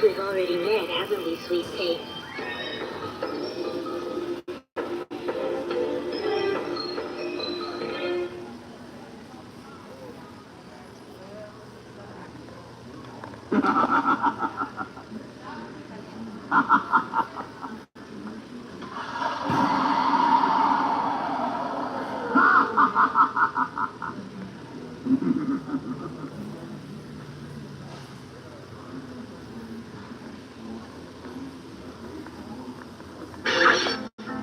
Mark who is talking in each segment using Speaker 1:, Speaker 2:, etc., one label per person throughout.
Speaker 1: think we've already met, haven't we, sweet pea?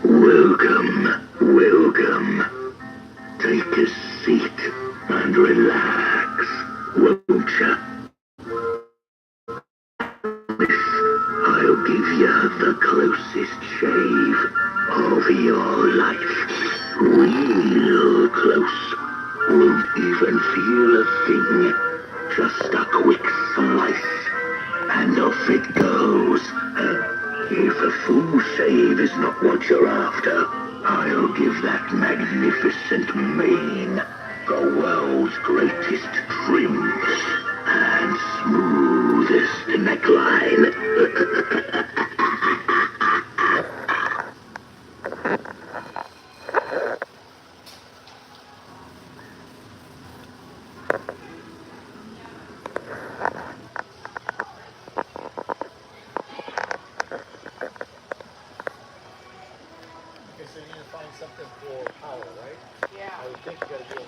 Speaker 2: Welcome, welcome. Take a seat and relax, won't ya? I'll give you the closest shave of your life. Real close. Won't even feel a thing. Just a quick slice, and off it goes. If a full shave is not what you're after, I'll give that magnificent mane the world's greatest trim and smoothest neckline.
Speaker 3: Okay, so you need to find something for power, right? Yeah. I would think you gotta do it.